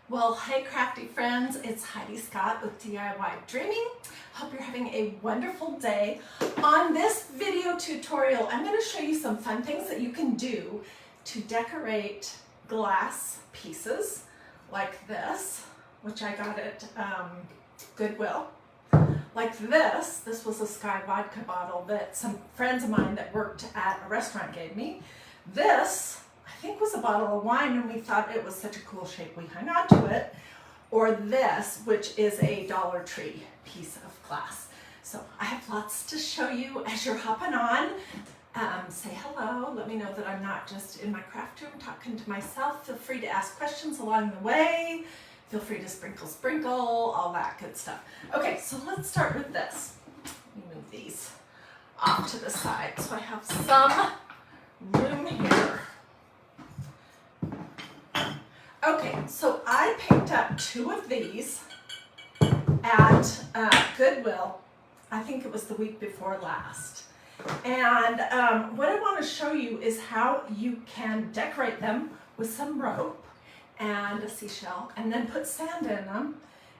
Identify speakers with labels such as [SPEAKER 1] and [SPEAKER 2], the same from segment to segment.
[SPEAKER 1] Well, hey crafty friends, it's Hiedi Scott with DiyDreaming. Hope you're having a wonderful day. On this video tutorial, I'm going to show you some fun things that you can do to decorate glass pieces like this, which I got at Goodwill. Like this was a Sky vodka bottle that some friends of mine that worked at a restaurant gave me. This, I think, was a bottle of wine, and we thought it was such a cool shape we hung on to it. Or this, which is a Dollar Tree piece of glass. So I have lots to show you as you're hopping on. Say hello, let me know that I'm not just in my craft room talking to myself. Feel free to ask questions along the way. Feel free to sprinkle, all that good stuff. Okay, so let's start with this. Let me move these off to the side so I have some room here. Okay, so I picked up 2 of these at Goodwill. I think it was the week before last. And what I want to show you is how you can decorate them with some rope and a seashell, and then put sand in them,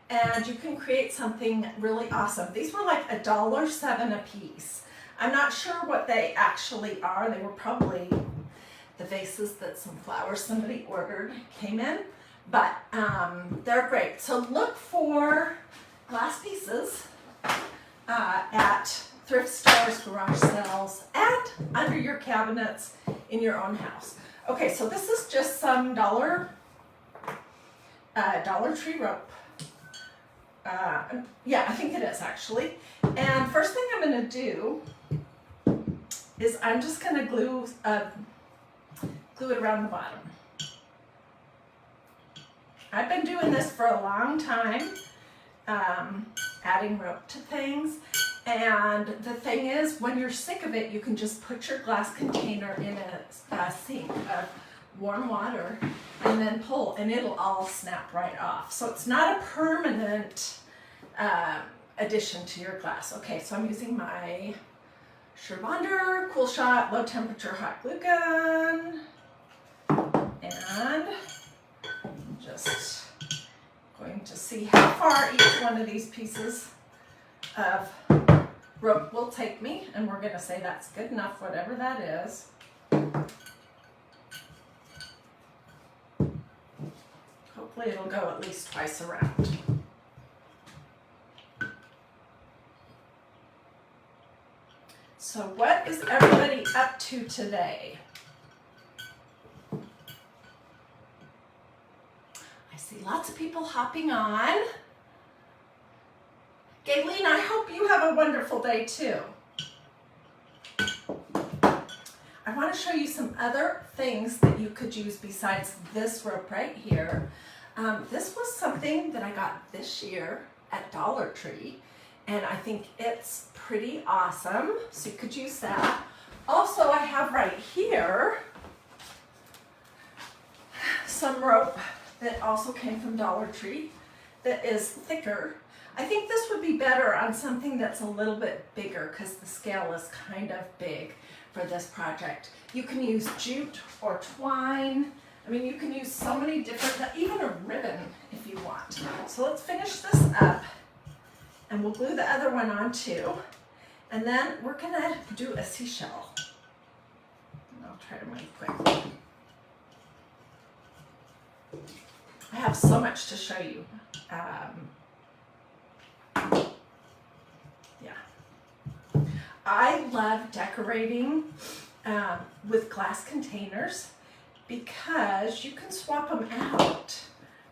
[SPEAKER 1] and you can create something really awesome. These were like $1.07 a piece. I'm not sure what they actually are. They were probably the vases that some flowers somebody ordered came in, but they're great. So look for glass pieces at thrift stores, garage sales, and under your cabinets in your own house. Okay, so this is just some Dollar Tree rope. Yeah, I think it is actually. And first thing I'm going to do is I'm just going to glue it around the bottom. I've been doing this for a long time, adding rope to things. And the thing is, when you're sick of it, you can just put your glass container in a sink of warm water and then pull, and it'll all snap right off. So it's not a permanent addition to your glass. Okay, so I'm using my Sherbander Cool Shot low temperature hot glue gun, and I'm just going to see how far each one of these pieces of rope will take me, and we're going to say that's good enough, whatever that is. Hopefully it'll go at least twice around. So what is everybody up to today? I see lots of people hopping on. Gayleen, I hope you have a wonderful day too. I want to show you some other things that you could use besides this rope right here. This was something that I got this year at Dollar Tree, and I think it's pretty awesome, so you could use that. Also, I have right here some rope that also came from Dollar Tree that is thicker. I think this would be better on something that's a little bit bigger because the scale is kind of big for this project. You can use jute or twine. I mean, you can use so many different, even a ribbon if you want. So let's finish this up, and we'll glue the other one on too. And then we're gonna do a seashell. And I'll try to move quickly. I have so much to show you. Yeah. I love decorating with glass containers because you can swap them out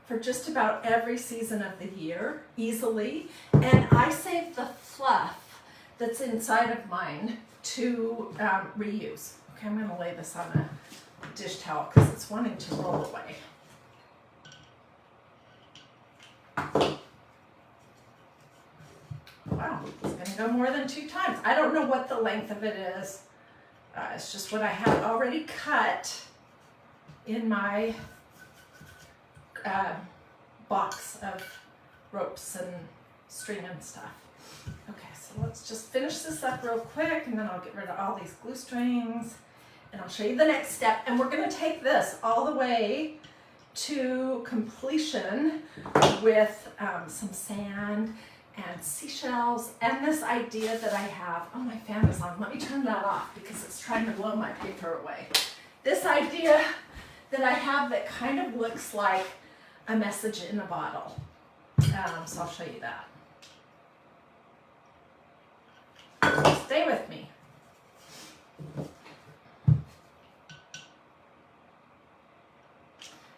[SPEAKER 1] for just about every season of the year easily. And I save the fluff that's inside of mine to reuse. Okay, I'm going to lay this on a dish towel because it's wanting to roll away. Wow, it's going to go more than 2 times. I don't know what the length of it is. It's just what I have already cut in my box of ropes and string and stuff. Okay, so let's just finish this up real quick, and then I'll get rid of all these glue strings, and I'll show you the next step. And we're going to take this all the way to completion with some sand and seashells and this idea that I have. Oh, my fan is on. Let me turn that off because it's trying to blow my paper away. This idea that I have that kind of looks like a message in a bottle. So I'll show you that. Stay with me.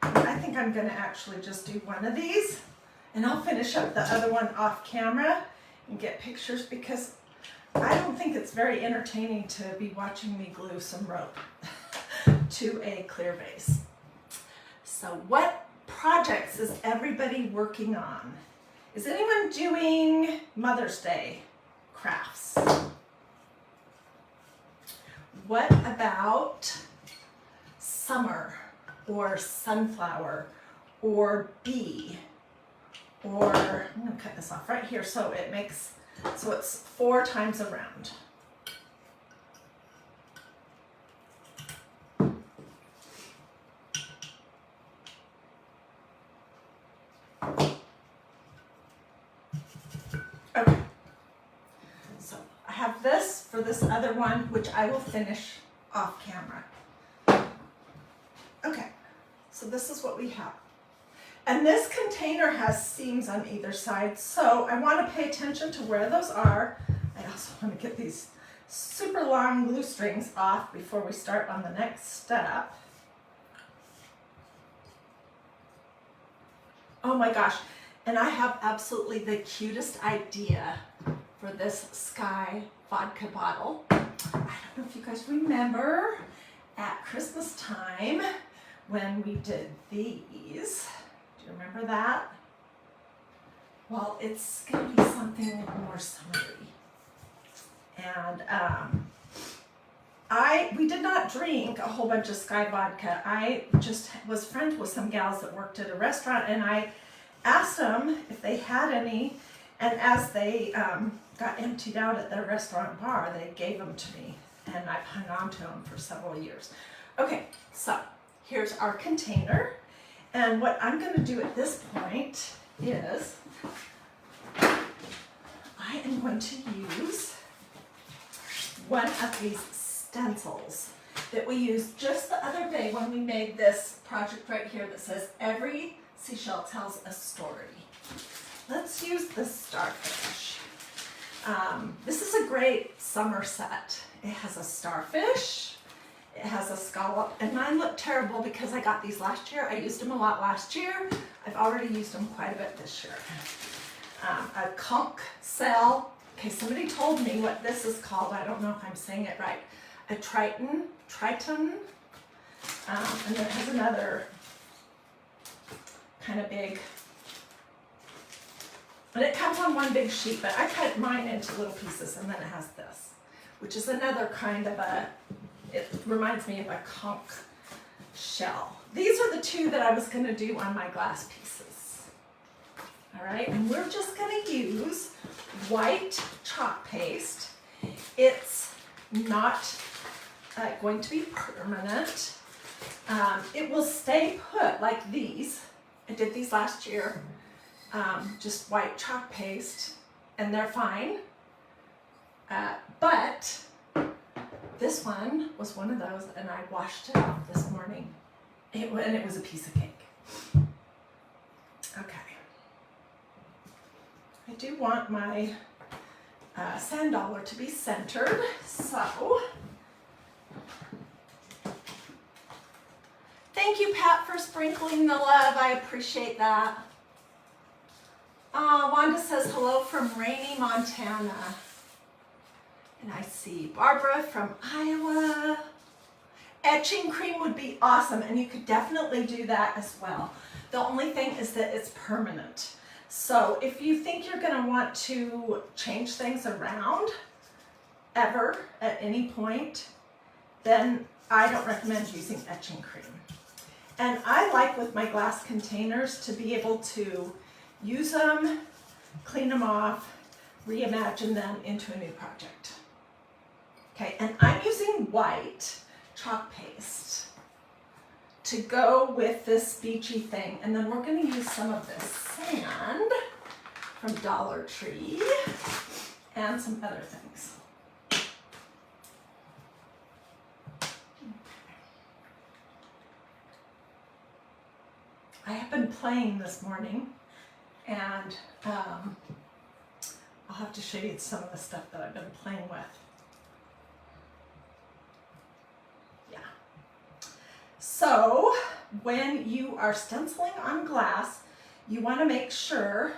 [SPEAKER 1] I think I'm going to actually just do one of these, and I'll finish up the other one off camera and get pictures, because I don't think it's very entertaining to be watching me glue some rope to a clear vase. So what projects is everybody working on? Is anyone doing Mother's Day crafts? What about summer or sunflower or bee? Or I'm going to cut this off right here so it makes, so it's 4 times around. Okay, so I have this for this other one, which I will finish off camera. Okay, so this is what we have. And this container has seams on either side, so I want to pay attention to where those are. I also want to get these super long glue strings off before we start on the next step. Oh my gosh, and I have absolutely the cutest idea for this sky vodka bottle. I don't know if you guys remember at Christmas time when we did these. Do you remember that? Well, it's going to be something more summery. And we did not drink a whole bunch of sky vodka. I just was friends with some gals that worked at a restaurant, and I asked them if they had any, and as they got emptied out at their restaurant bar, they gave them to me, and I've hung on to them for several years. Okay, so here's our container, and what I'm going to do at this point is I am going to use one of these stencils that we used just the other day when we made this project right here that says every seashell tells a story. Let's use the Starfish. This is a great summer set. It has a starfish, it has a scallop, and mine look terrible because I got these last year. I used them a lot last year. I've already used them quite a bit this year. A conch shell. Okay, somebody told me what this is called. I don't know if I'm saying it right. A triton, and then it has another kind of big, and it comes on one big sheet, but I cut mine into little pieces, and then it has this, which is another kind of it reminds me of a conch shell. These are the two that I was going to do on my glass pieces. All right, and we're just going to use white chalk paste. It's not going to be permanent. It will stay put like these. I did these last year, just white chalk paste, and they're fine. But this one was one of those, and I washed it off this morning, and it was a piece of cake. Okay. I do want my sand dollar to be centered, so thank you, Pat, for sprinkling the love. I appreciate that. Wanda says hello from rainy Montana. And I see Barbara from Iowa. Etching cream would be awesome, and you could definitely do that as well. The only thing is that it's permanent. So if you think you're going to want to change things around ever at any point, then I don't recommend using etching cream. And I like with my glass containers to be able to use them, clean them off, reimagine them into a new project. Okay, and I'm using white chalk paste to go with this beachy thing. And then we're going to use some of this sand from Dollar Tree and some other things. I have been playing this morning, and I'll have to show you some of the stuff that I've been playing with. Yeah. So when you are stenciling on glass, you want to make sure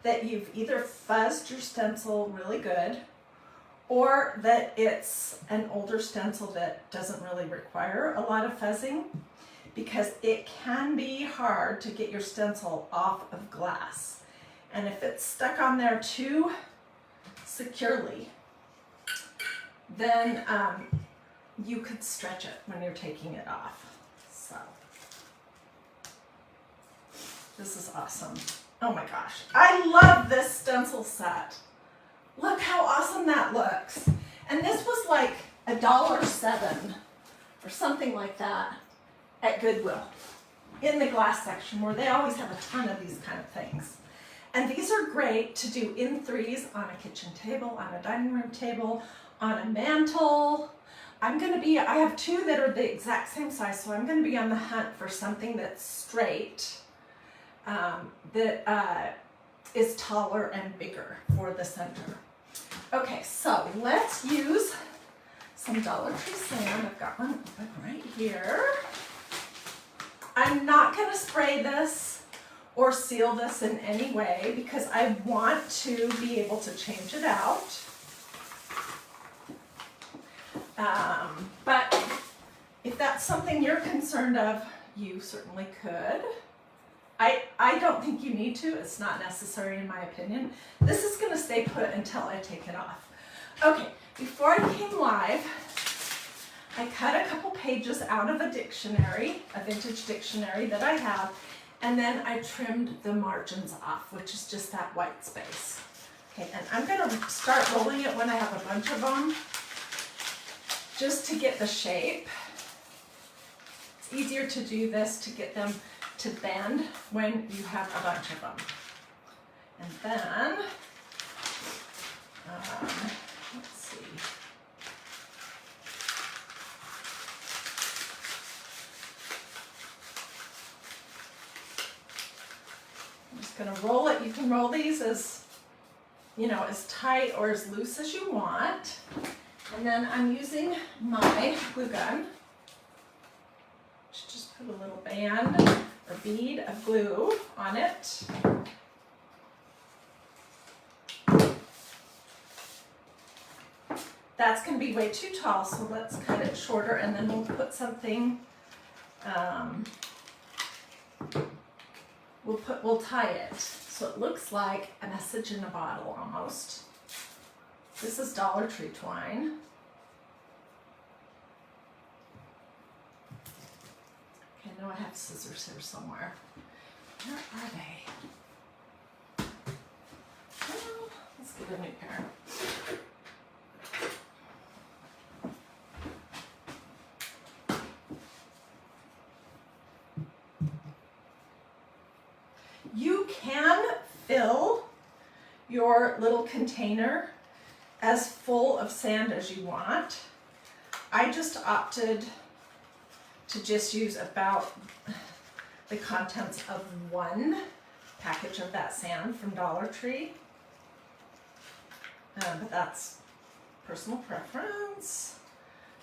[SPEAKER 1] that you've either fuzzed your stencil really good, or that it's an older stencil that doesn't really require a lot of fuzzing, because it can be hard to get your stencil off of glass. And if it's stuck on there too securely, then you could stretch it when you're taking it off. So this is awesome. Oh my gosh, I love this stencil set. Look how awesome that looks. And this was like $1.07 or something like that at Goodwill in the glass section, where they always have a ton of these kind of things. And these are great to do in threes on a kitchen table, on a dining room table, on a mantle. I have two that are the exact same size, so I'm going to be on the hunt for something that's straight, that is taller and bigger for the center. Okay, so let's use some Dollar Tree sand. I've got one right here. I'm not going to spray this or seal this in any way because I want to be able to change it out. But if that's something you're concerned of, you certainly could. I don't think you need to. It's not necessary in my opinion. This is going to stay put until I take it off. Okay, before I came live, I cut a couple pages out of a dictionary, a vintage dictionary that I have, and then I trimmed the margins off, which is just that white space. Okay, and I'm going to start rolling it when I have a bunch of them, just to get the shape. It's easier to do this to get them to bend when you have a bunch of them. And then, let's see. I'm just going to roll it. You can roll these as, as tight or as loose as you want. And then I'm using my glue gun to just put a little band or bead of glue on it. That's going to be way too tall, so let's cut it shorter, and then we'll put something, we'll tie it so it looks like a message in a bottle almost. This is Dollar Tree twine. Okay, I know I have scissors here somewhere. Where are they? Well, let's get a new pair. You can fill your little container as full of sand as you want. I just opted to just use about the contents of one package of that sand from Dollar Tree. But that's personal preference.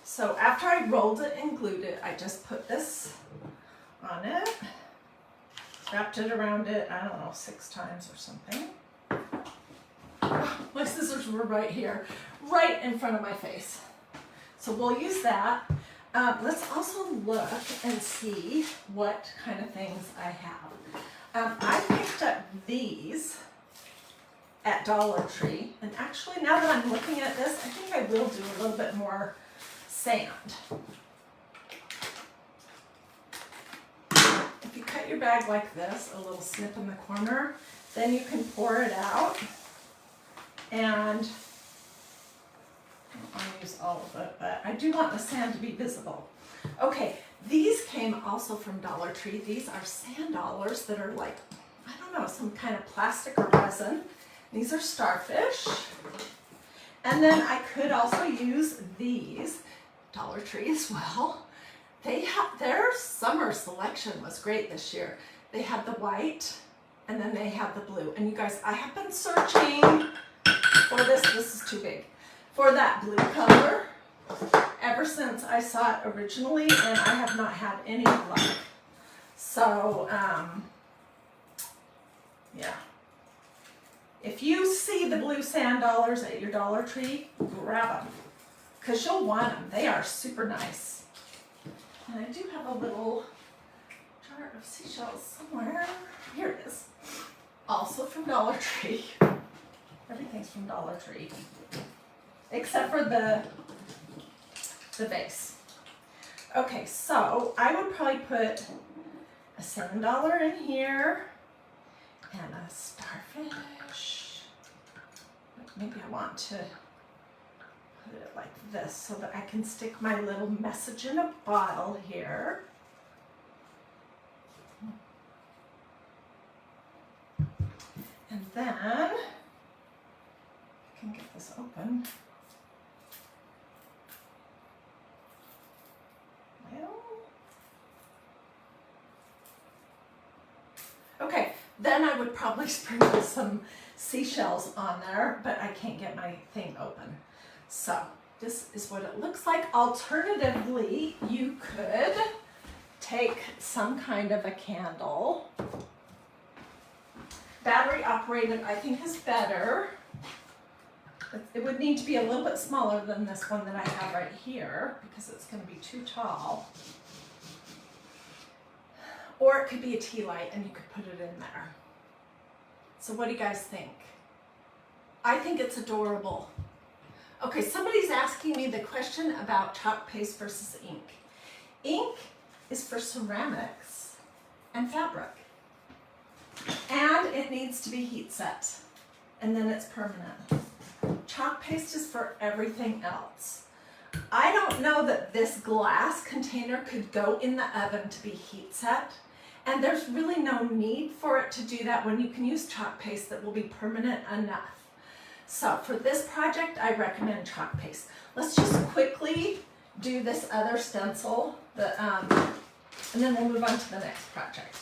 [SPEAKER 1] So after I rolled it and glued it, I just put this on it, wrapped it around it, I don't know, 6 times or something. My scissors were right here, right in front of my face. So we'll use that. Let's also look and see what kind of things I have. I picked up these at Dollar Tree, and actually now that I'm looking at this, I think I will do a little bit more sand. If you cut your bag like this, a little snip in the corner, then you can pour it out, and I don't want to use all of it, but I do want the sand to be visible. Okay, these came also from Dollar Tree. These are sand dollars that are like, I don't know, some kind of plastic or resin. These are Starfish. And then I could also use these, Dollar Tree as well. Their summer selection was great this year. They had the white and then they had the blue. And you guys, I have been searching for this is too big, for that blue color ever since I saw it originally, and I have not had any luck. So, yeah. If you see the blue sand dollars at your Dollar Tree, grab them, because you'll want them. They are super nice. And I do have a little jar of seashells somewhere. Here it is. Also from Dollar Tree. Everything's from Dollar Tree, except for the vase. Okay, so I would probably put a sand dollar in here and a starfish. Maybe I want to put it like this so that I can stick my little message in a bottle here. And then I can get this open. Okay, then I would probably sprinkle some seashells on there, but I can't get my thing open. So this is what it looks like. Alternatively, you could take some kind of a candle. Battery operated, I think, is better. It would need to be a little bit smaller than this one that I have right here because it's going to be too tall. Or it could be a tea light and you could put it in there. So what do you guys think? I think it's adorable. Okay, somebody's asking me the question about chalk paste versus ink. Ink is for ceramics and fabric. And it needs to be heat set. And then it's permanent. Chalk paste is for everything else. I don't know that this glass container could go in the oven to be heat set. And there's really no need for it to do that when you can use chalk paste that will be permanent enough. So for this project, I recommend chalk paste. Let's just quickly do this other stencil, and then we'll move on to the next project.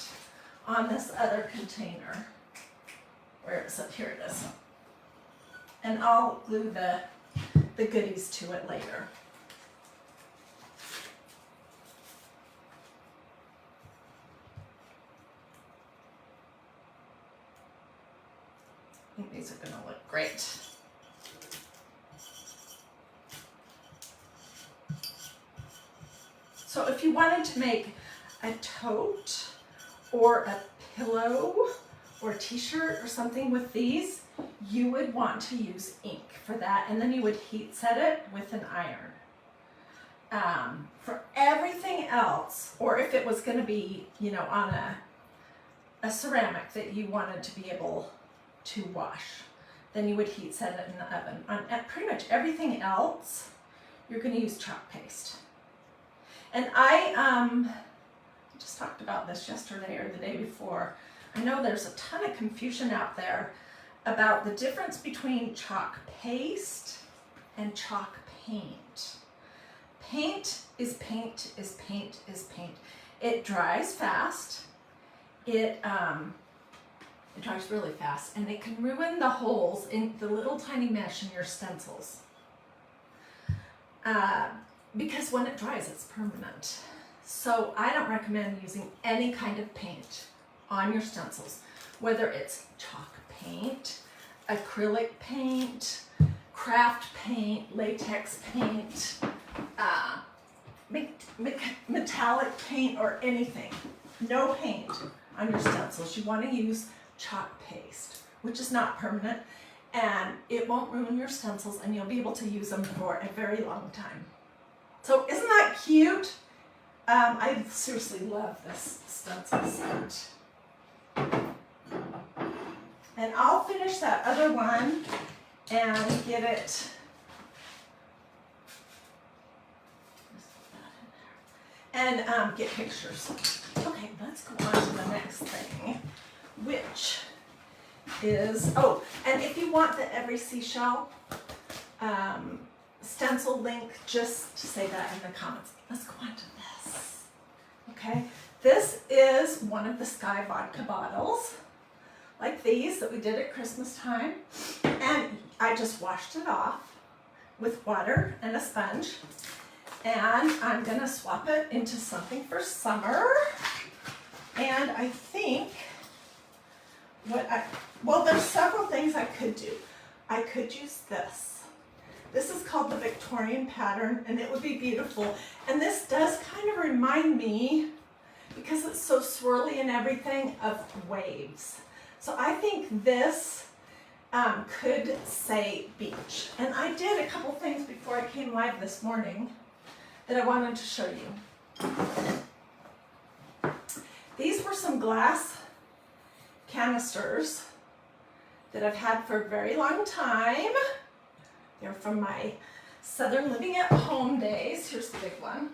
[SPEAKER 1] On this other container, where is it? Here it is. And I'll glue the goodies to it later. I think these are going to look great. So if you wanted to make a tote or a pillow or a t-shirt or something with these, you would want to use ink for that, and then you would heat set it with an iron. For everything else, or if it was going to be, you know, on a ceramic that you wanted to be able to wash, then you would heat set it in the oven. On pretty much everything else, you're going to use chalk paste. And I just talked about this yesterday or the day before. I know there's a ton of confusion out there about the difference between chalk paste and chalk paint. Paint is paint is paint is paint. It dries fast. It dries really fast, and it can ruin the holes in the little tiny mesh in your stencils. Because when it dries, it's permanent. So I don't recommend using any kind of paint on your stencils, whether it's chalk paint, acrylic paint, craft paint, latex paint, metallic paint, or anything. No paint on your stencils. You want to use chalk paste, which is not permanent, and it won't ruin your stencils, and you'll be able to use them for a very long time. So isn't that cute? I seriously love this stencil set. And I'll finish that other one and get it. and get pictures. Okay, let's go on to the next thing, which is, oh, and if you want the Every Seashell stencil link, just say that in the comments. Let's go on to this. Okay, this is one of the Sky vodka bottles, like these that we did at Christmas time, and I just washed it off with water and a sponge, and I'm gonna swap it into something for summer. And I think well, there's several things I could do. I could use this. This is called the Victorian Pattern, and it would be beautiful. And this does kind of remind me, because it's so swirly and everything, of waves. So I think this could say beach. And I did a couple things before I came live this morning that I wanted to show you. These were some glass canisters that I've had for a very long time. They're from my Southern Living at Home days. Here's the big one.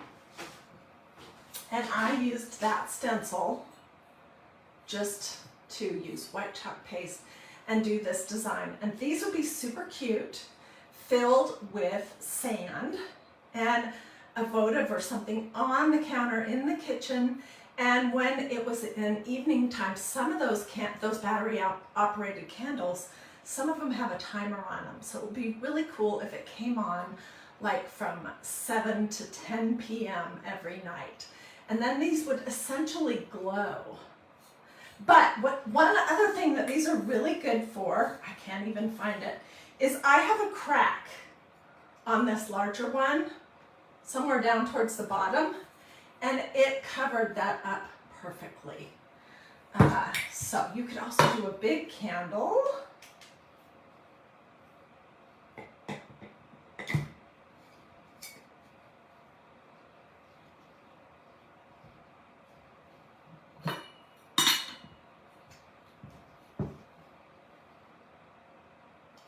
[SPEAKER 1] And I used that stencil just to use white chalk paste and do this design. And these would be super cute, filled with sand and a votive or something on the counter in the kitchen. And when it was in evening time, some of those battery operated candles, some of them have a timer on them. So it would be really cool if it came on like from 7 to 10 p.m. every night. And then these would essentially glow. But one other thing that these are really good for, I can't even find it, is I have a crack on this larger one, somewhere down towards the bottom, and it covered that up perfectly. So you could also do a big candle.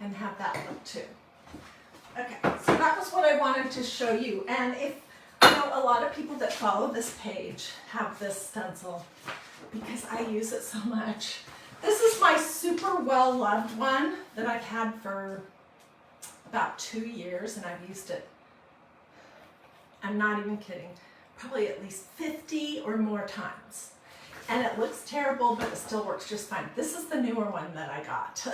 [SPEAKER 1] And have that look too. Okay, so that was what I wanted to show you. And if, I know a lot of people that follow this page have this stencil because I use it so much. This is my super well loved one that I've had for about 2 years, and I've used it, I'm not even kidding, probably at least 50 or more times. And it looks terrible, but it still works just fine. This is the newer one that I got.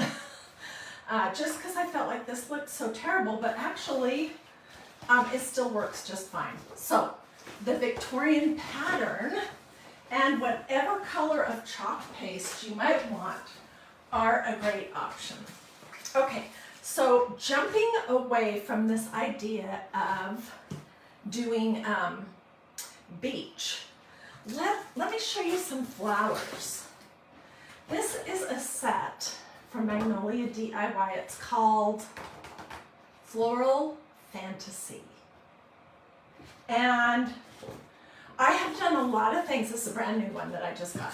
[SPEAKER 1] Just because I felt like this looked so terrible, but actually it still works just fine. So the Victorian Pattern and whatever color of chalk paste you might want are a great option. Okay, so jumping away from this idea of doing beach, let me show you some flowers. This is a set from Magnolia DIY. It's called Floral Fantasy. And I have done a lot of things. This is a brand new one that I just got.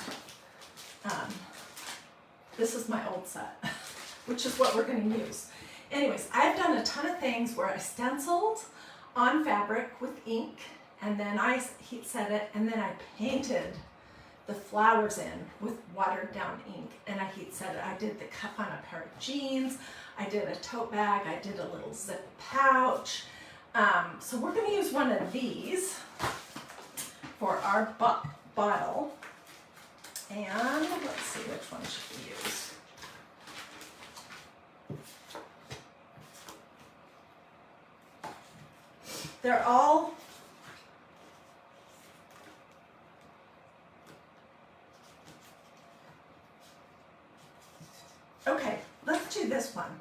[SPEAKER 1] This is my old set, which is what we're going to use. Anyways, I've done a ton of things where I stenciled on fabric with ink, and then I heat set it, and then I painted the flowers in with watered down ink, and I heat set it. I did the cuff on a pair of jeans, I did a tote bag, I did a little zip pouch. So we're going to use one of these for our bottle, and let's see which one should we use. They're all okay, let's do this one.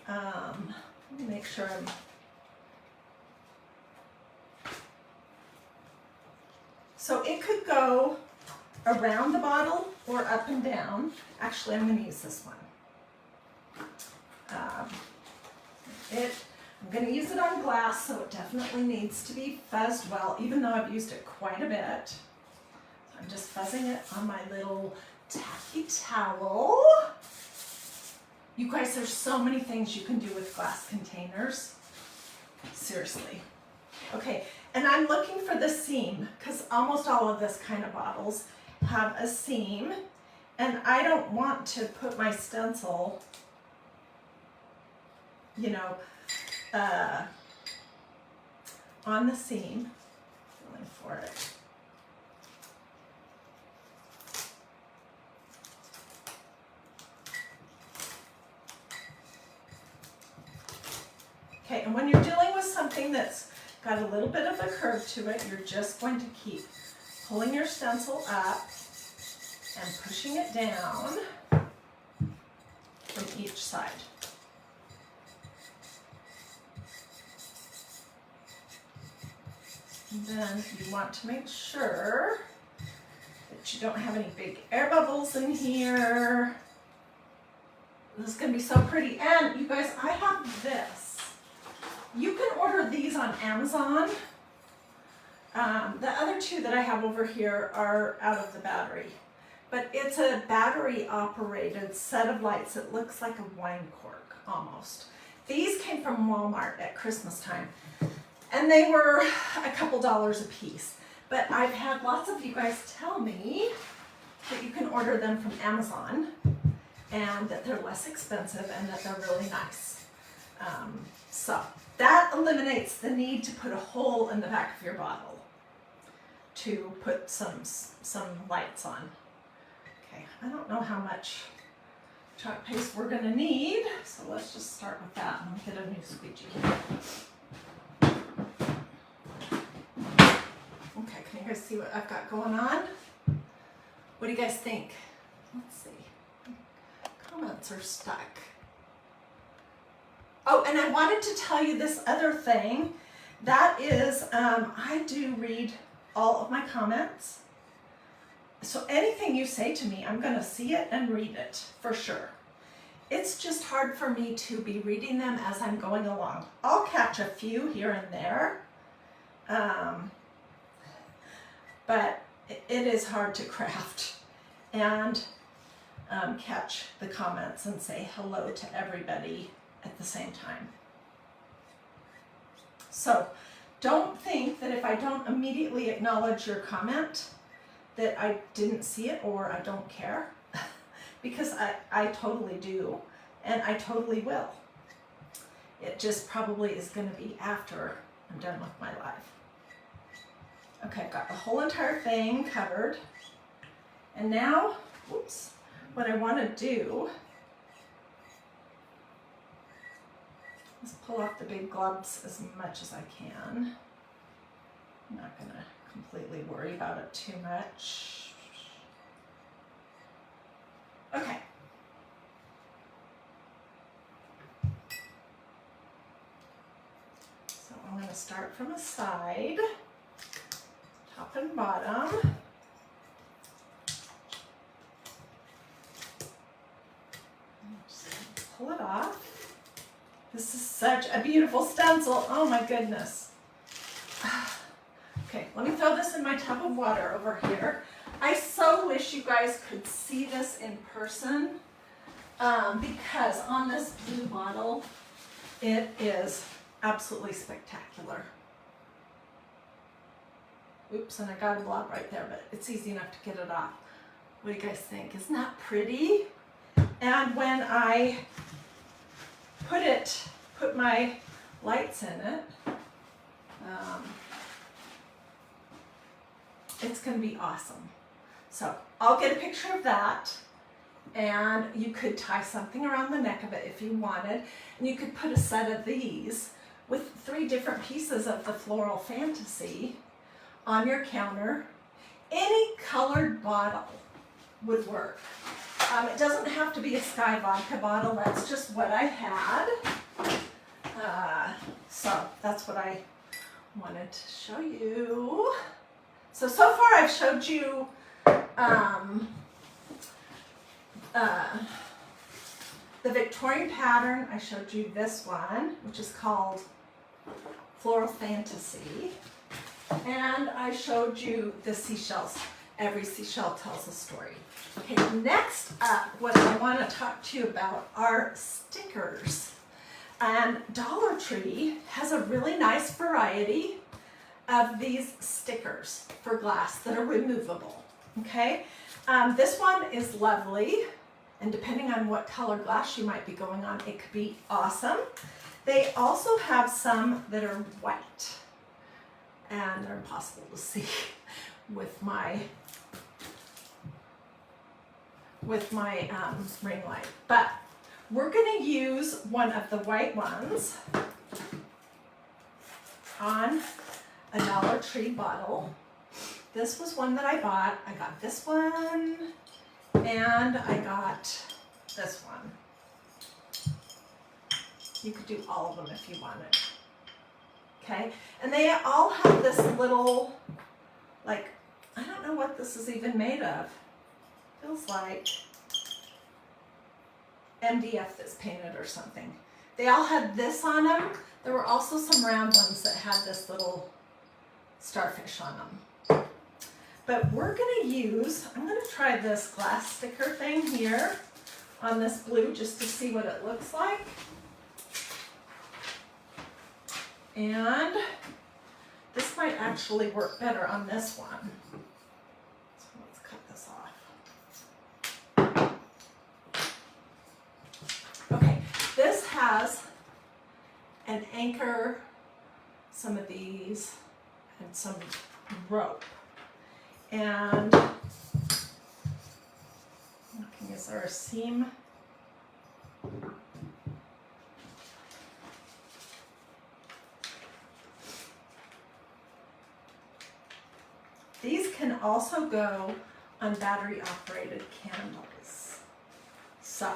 [SPEAKER 1] Let me make sure I'm... So it could go around the bottle or up and down. Actually, I'm going to use this one. I'm going to use it on glass, so it definitely needs to be fuzzed well, even though I've used it quite a bit. So I'm just fuzzing it on my little tacky towel. You guys, there's so many things you can do with glass containers. Seriously. Okay, And I'm looking for the seam because almost all of this kind of bottles have a seam, and I don't want to put my stencil, you know, on the seam. Feeling for it. Okay, and when you're dealing with something that's got a little bit of a curve to it, you're just going to keep pulling your stencil up and pushing it down from each side. And then you want to make sure that you don't have any big air bubbles in here. This is going to be so pretty. And you guys, I have this. You can order these on Amazon. The other two that I have over here are out of the battery. But it's a battery operated set of lights. It looks like a wine cork almost. These came from Walmart at Christmas time. And they were a couple dollars a piece. But I've had lots of you guys tell me that you can order them from Amazon and that they're less expensive and that they're really nice. So that eliminates the need to put a hole in the back of your bottle to put some lights on. Okay, I don't know how much chalk paste we're gonna need, so let's just start with that and get a new squeegee. Okay, can you guys see what I've got going on? What do you guys think? Let's see. Comments are stuck. Oh, and I wanted to tell you this other thing. That is, I do read all of my comments. So anything you say to me, I'm going to see it and read it for sure. It's just hard for me to be reading them as I'm going along. I'll catch a few here and there. But it is hard to craft and catch the comments and say hello to everybody at the same time. So don't think that if I don't immediately acknowledge your comment that I didn't see it or I don't care, because I totally do, and I totally will. It just probably is going to be after I'm done with my live. Okay, I've got the whole entire thing covered. And now, whoops, what I want to do is pull off the big globs as much as I can. I'm not going to completely worry about it too much. Okay. So I'm going to start from the side, top and bottom. Just pull it off. This is such a beautiful stencil. Oh my goodness. Okay, let me throw this in my tub of water over here. I so wish you guys could see this in person because on this blue bottle, it is absolutely spectacular. Oops, and I got a blob right there, but it's easy enough to get it off. What do you guys think? Isn't that pretty? And when I put my lights in it, it's going to be awesome. So I'll get a picture of that, and you could tie something around the neck of it if you wanted, and you could put a set of these with 3 different pieces of the Floral Fantasy on your counter. Any colored bottle would work. It doesn't have to be a Sky vodka bottle. That's just what I had. So that's what I wanted to show you. So far I've showed you the Victorian Pattern. I showed you this one, which is called Floral Fantasy. And I showed you the seashells. Every seashell tells a story. Okay, next up, what I want to talk to you about are stickers. And Dollar Tree has a really nice variety of these stickers for glass that are removable, okay? This one is lovely, and depending on what color glass you might be going on, it could be awesome. They also have some that are white, and they're impossible to see with my ring light. But we're going to use one of the white ones on a Dollar Tree bottle. This was one that I bought. I got this one, and I got this one. You could do all of them if you wanted. Okay, and they all have this little, like, I don't know what this is even made of. Feels like MDF that's painted or something. They all had this on them. There were also some round ones that had this little starfish on them. But we're gonna use, I'm gonna try this glass sticker thing here on this blue just to see what it looks like. And this might actually work better on this one. So let's cut this off. Okay, this has an anchor, some of these, and some rope. And looking, is there a seam? These can also go on battery operated candles. So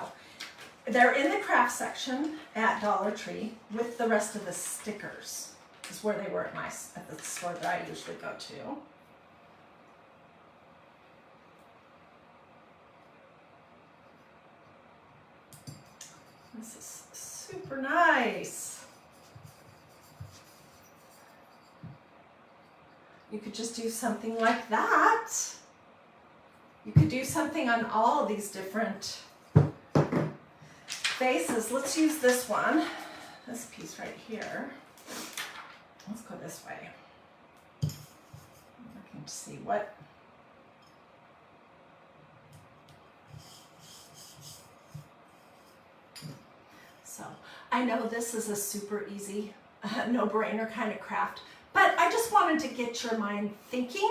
[SPEAKER 1] they're in the craft section at Dollar Tree with the rest of the stickers, is where they were at the store that I usually go to. This is super nice. You could just do something like that. You could do something on all of these different faces. Let's use this one, this piece right here. Let's go this way. I'm looking to see what. So I know this is a super easy, no-brainer kind of craft, but I just wanted to get your mind thinking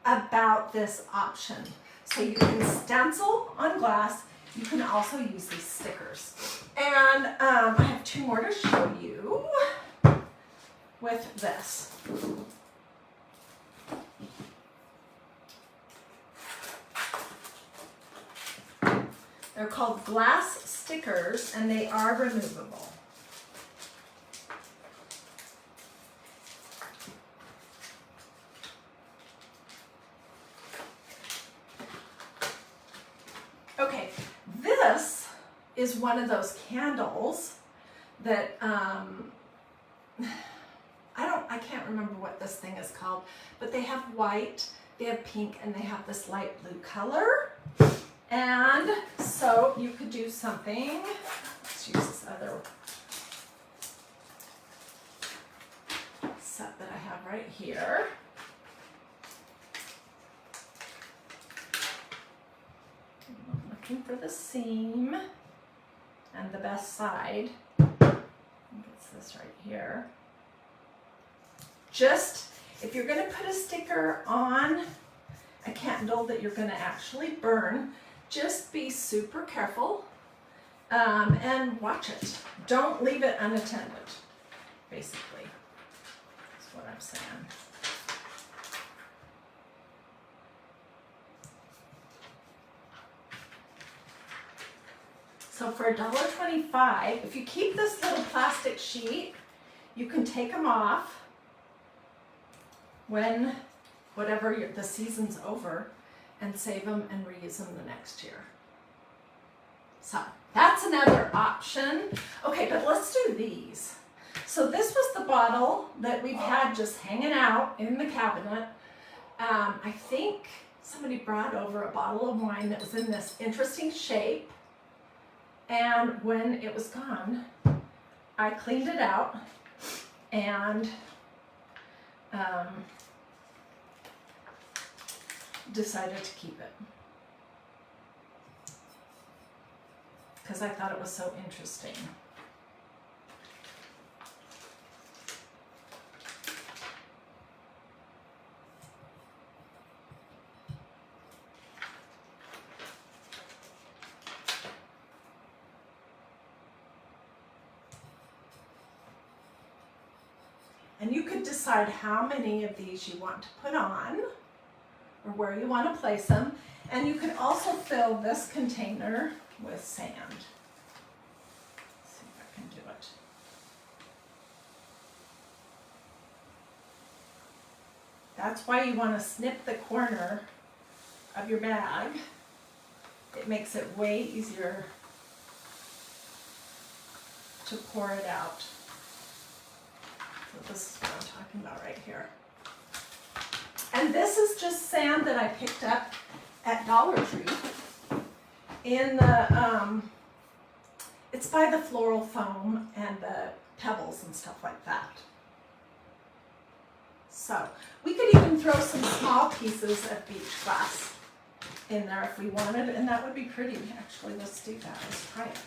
[SPEAKER 1] about this option. So you can stencil on glass. You can also use these stickers. And I have two more to show you with this. They're called glass stickers, and they are removable. Okay, this is one of those candles that I can't remember what this thing is called, but they have white, they have pink, and they have this light blue color. And so you could do something. Let's use this other set that I have right here. I'm looking for the seam and the best side. I think it's this right here. Just, if you're going to put a sticker on a candle that you're going to actually burn, just be super careful and watch it. Don't leave it unattended, basically. That's what I'm saying. So for $1.25, if you keep this little plastic sheet, you can take them off when the season's over, and save them and reuse them the next year. So that's another option. Okay, but let's do these. So this was the bottle that we've had just hanging out in the cabinet. I think somebody brought over a bottle of wine that was in this interesting shape. And when it was gone, I cleaned it out and decided to keep it because I thought it was so interesting. And you could decide how many of these you want to put on or where you want to place them. And you could also fill this container with sand. Let's see if I can do it. That's why you want to snip the corner of your bag. It makes it way easier to pour it out. So this is what I'm talking about right here. And this is just sand that I picked up at Dollar Tree in the, it's by the Floral Foam and the pebbles and stuff like that. So we could even throw some small pieces of beach glass in there if we wanted, and that would be pretty. Actually, let's do that. Let's try it.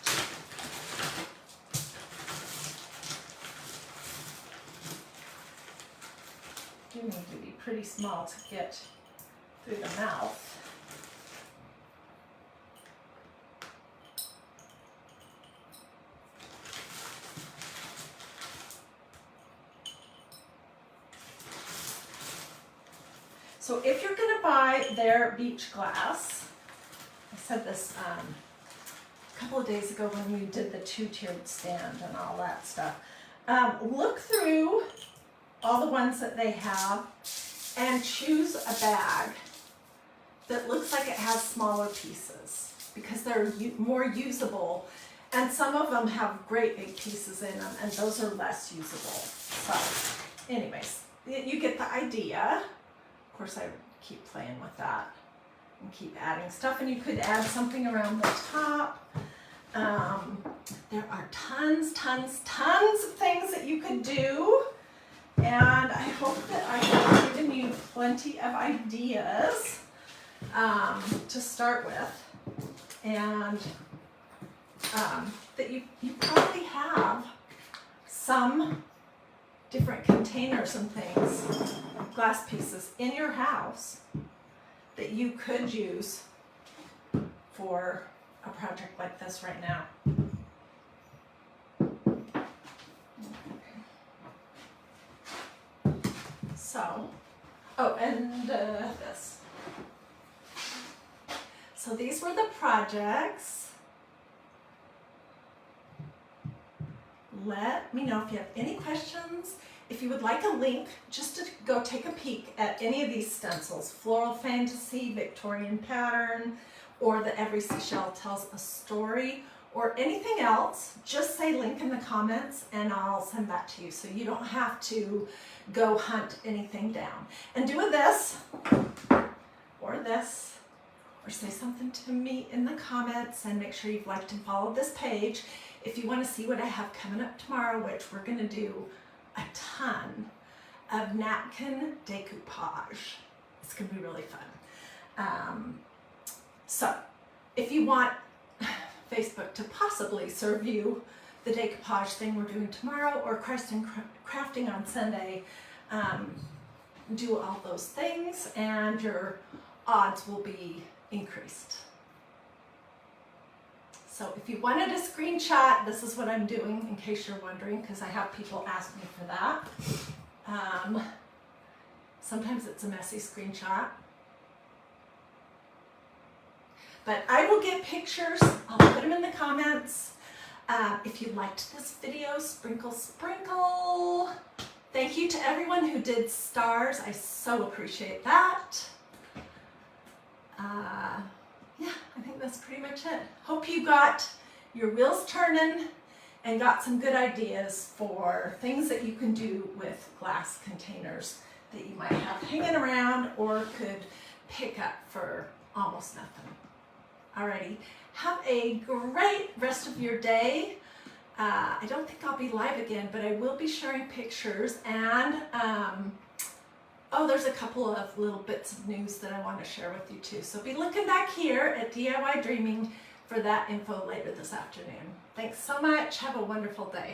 [SPEAKER 1] You need to be pretty small to get through the mouth. So if you're going to buy their beach glass, I said this a couple of days ago when we did the two-tiered stand and all that stuff, look through all the ones that they have and choose a bag that looks like it has smaller pieces because they're more usable, and some of them have great big pieces in them and those are less usable. So anyways, you get the idea. Of course, I keep playing with that and keep adding stuff, and you could add something around the top. There are tons of things that you could do. And I hope that I have given you plenty of ideas to start with, and that you probably have some different containers and things, glass pieces in your house that you could use for a project like this right now. So, oh, and this. So these were the projects. Let me know if you have any questions. If you would like a link just to go take a peek at any of these stencils, Floral Fantasy, Victorian Pattern, or the Every Seashell Tells a Story, or anything else, just say link in the comments and I'll send that to you so you don't have to go hunt anything down. And do this, or say something to me in the comments, and make sure you've liked and followed this page if you want to see what I have coming up tomorrow, which we're going to do a ton of napkin decoupage. It's going to be really fun. So if you want Facebook to possibly serve you the decoupage thing we're doing tomorrow, or Christ and Crafting on Sunday, do all those things and your odds will be increased. So if you wanted a screenshot, this is what I'm doing, in case you're wondering, because I have people ask me for that. Sometimes it's a messy screenshot. But I will get pictures, I'll put them in the comments. If you liked this video, sprinkle, sprinkle. Thank you to everyone who did stars. I so appreciate that. Yeah, I think that's pretty much it. Hope you got your wheels turning and got some good ideas for things that you can do with glass containers that you might have hanging around or could pick up for almost nothing. Alrighty, have a great rest of your day. I don't think I'll be live again, but I will be sharing pictures and Oh, there's a couple of little bits of news that I want to share with you too. So be looking back here at DIY Dreaming for that info later this afternoon. Thanks so much. Have a wonderful day.